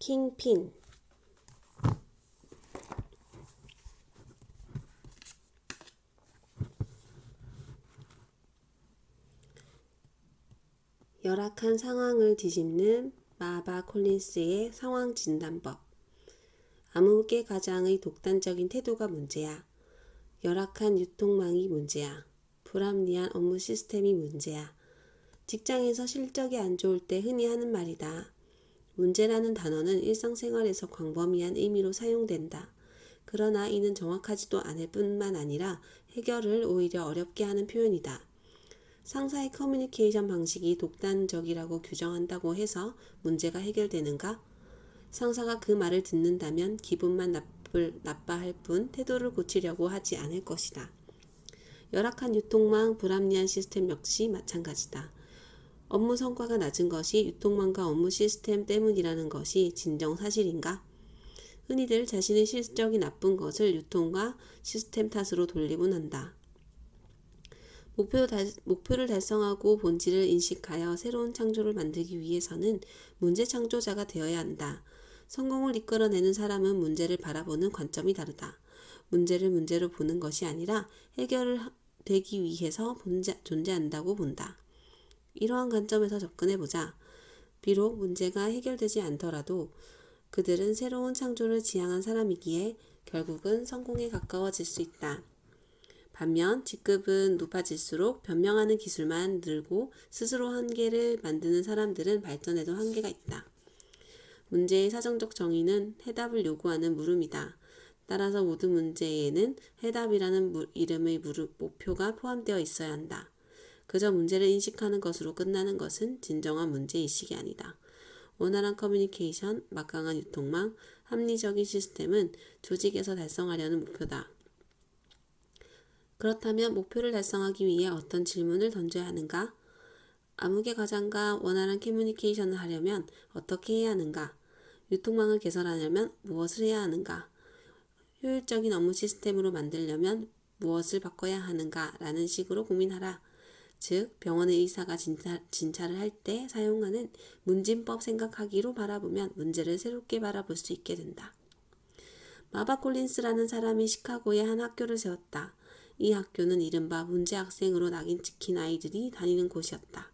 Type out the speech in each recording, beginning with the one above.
킹핀. 열악한 상황을 뒤집는 마바 콜린스의 상황 진단법. 암흑의 가장의 독단적인 태도가 문제야. 열악한 유통망이 문제야. 불합리한 업무 시스템이 문제야. 직장에서 실적이 안 좋을 때 흔히 하는 말이다. 문제라는 단어는 일상생활에서 광범위한 의미로 사용된다. 그러나 이는 정확하지도 않을 뿐만 아니라 해결을 오히려 어렵게 하는 표현이다. 상사의 커뮤니케이션 방식이 독단적이라고 규정한다고 해서 문제가 해결되는가? 상사가 그 말을 듣는다면 기분만 나빠할 뿐 태도를 고치려고 하지 않을 것이다. 열악한 유통망, 불합리한 시스템 역시 마찬가지다. 업무 성과가 낮은 것이 유통망과 업무 시스템 때문이라는 것이 진정 사실인가? 흔히들 자신의 실적이 나쁜 것을 유통과 시스템 탓으로 돌리곤 한다. 목표를 달성하고 본질을 인식하여 새로운 창조를 만들기 위해서는 문제 창조자가 되어야 한다. 성공을 이끌어내는 사람은 문제를 바라보는 관점이 다르다. 문제를 문제로 보는 것이 아니라 해결을 되기 위해서 존재한다고 본다. 이러한 관점에서 접근해보자. 비록 문제가 해결되지 않더라도 그들은 새로운 창조를 지향한 사람이기에 결국은 성공에 가까워질 수 있다. 반면 직급은 높아질수록 변명하는 기술만 늘고 스스로 한계를 만드는 사람들은 발전에도 한계가 있다. 문제의 사정적 정의는 해답을 요구하는 물음이다. 따라서 모든 문제에는 해답이라는 이름의 목표가 포함되어 있어야 한다. 그저 문제를 인식하는 것으로 끝나는 것은 진정한 문제의식이 아니다. 원활한 커뮤니케이션, 막강한 유통망, 합리적인 시스템은 조직에서 달성하려는 목표다. 그렇다면 목표를 달성하기 위해 어떤 질문을 던져야 하는가? 암흑의 과장과 원활한 커뮤니케이션을 하려면 어떻게 해야 하는가? 유통망을 개설하려면 무엇을 해야 하는가? 효율적인 업무 시스템으로 만들려면 무엇을 바꿔야 하는가? 라는 식으로 고민하라. 즉, 병원의 의사가 진찰을 할 때 사용하는 문진법 생각하기로 바라보면 문제를 새롭게 바라볼 수 있게 된다. 마바 콜린스라는 사람이 시카고에 한 학교를 세웠다. 이 학교는 이른바 문제 학생으로 낙인 찍힌 아이들이 다니는 곳이었다.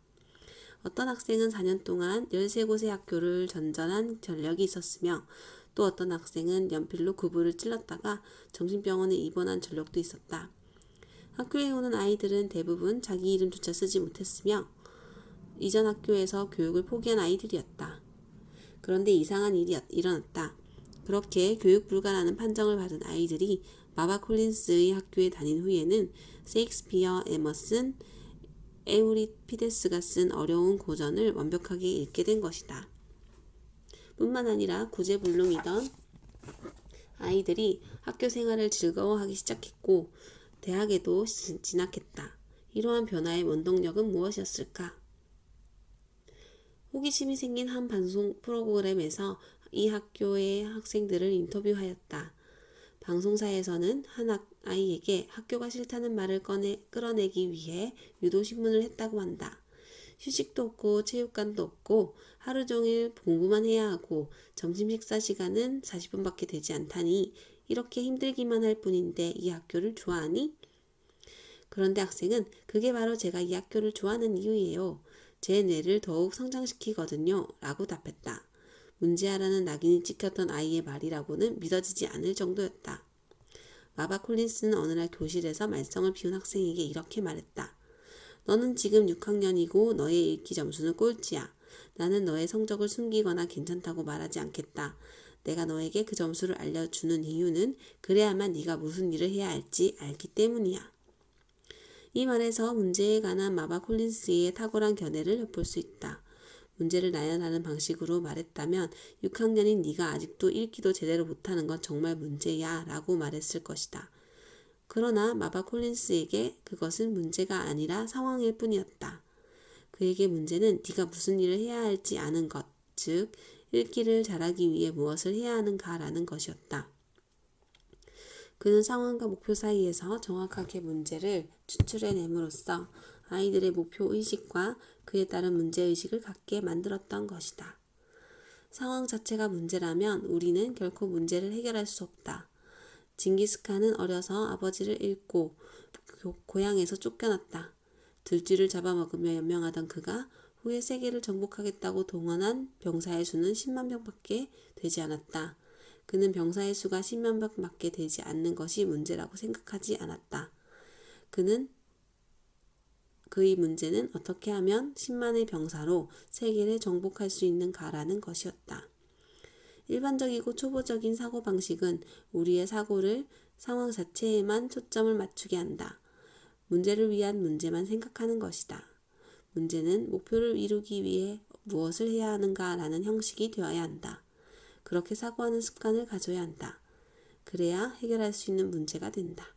어떤 학생은 4년 동안 13곳의 학교를 전전한 전력이 있었으며 또 어떤 학생은 연필로 구부를 찔렀다가 정신병원에 입원한 전력도 있었다. 학교에 오는 아이들은 대부분 자기 이름조차 쓰지 못했으며 이전 학교에서 교육을 포기한 아이들이었다. 그런데 이상한 일이 일어났다. 그렇게 교육 불가라는 판정을 받은 아이들이 마바 콜린스의 학교에 다닌 후에는 세익스피어, 에머슨, 에우리피데스가 쓴 어려운 고전을 완벽하게 읽게 된 것이다. 뿐만 아니라 구제불능이던 아이들이 학교 생활을 즐거워하기 시작했고 대학에도 진학했다. 이러한 변화의 원동력은 무엇이었을까? 호기심이 생긴 한 방송 프로그램에서 이 학교의 학생들을 인터뷰하였다. 방송사에서는 한 아이에게 학교가 싫다는 말을 끌어내기 위해 유도신문을 했다고 한다. 휴식도 없고 체육관도 없고 하루 종일 공부만 해야 하고 점심 식사 시간은 40분밖에 되지 않다니 이렇게 힘들기만 할 뿐인데 이 학교를 좋아하니? 그런데 학생은 그게 바로 제가 이 학교를 좋아하는 이유예요. 제 뇌를 더욱 성장시키거든요. 라고 답했다. 문제아라는 낙인이 찍혔던 아이의 말이라고는 믿어지지 않을 정도였다. 마바 콜린스는 어느 날 교실에서 말썽을 피운 학생에게 이렇게 말했다. 너는 지금 6학년이고 너의 읽기 점수는 꼴찌야. 나는 너의 성적을 숨기거나 괜찮다고 말하지 않겠다. 내가 너에게 그 점수를 알려주는 이유는 그래야만 네가 무슨 일을 해야 할지 알기 때문이야. 이 말에서 문제에 관한 마바 콜린스의 탁월한 견해를 엿볼 수 있다. 문제를 나열하는 방식으로 말했다면 6학년인 네가 아직도 읽기도 제대로 못하는 건 정말 문제야 라고 말했을 것이다. 그러나 마바 콜린스에게 그것은 문제가 아니라 상황일 뿐이었다. 그에게 문제는 네가 무슨 일을 해야 할지 아는 것, 즉 읽기를 잘하기 위해 무엇을 해야 하는가라는 것이었다. 그는 상황과 목표 사이에서 정확하게 문제를 추출해냄으로써 아이들의 목표의식과 그에 따른 문제의식을 갖게 만들었던 것이다. 상황 자체가 문제라면 우리는 결코 문제를 해결할 수 없다. 징기스칸은 어려서 아버지를 잃고 고향에서 쫓겨났다. 들쥐를 잡아먹으며 연명하던 그가 후에 세계를 정복하겠다고 동원한 병사의 수는 10만 명밖에 되지 않았다. 그는 병사의 수가 10만 명밖에 되지 않는 것이 문제라고 생각하지 않았다. 그의 문제는 어떻게 하면 10만의 병사로 세계를 정복할 수 있는가라는 것이었다. 일반적이고 초보적인 사고방식은 우리의 사고를 상황 자체에만 초점을 맞추게 한다. 문제를 위한 문제만 생각하는 것이다. 문제는 목표를 이루기 위해 무엇을 해야 하는가라는 형식이 되어야 한다. 그렇게 사고하는 습관을 가져야 한다. 그래야 해결할 수 있는 문제가 된다.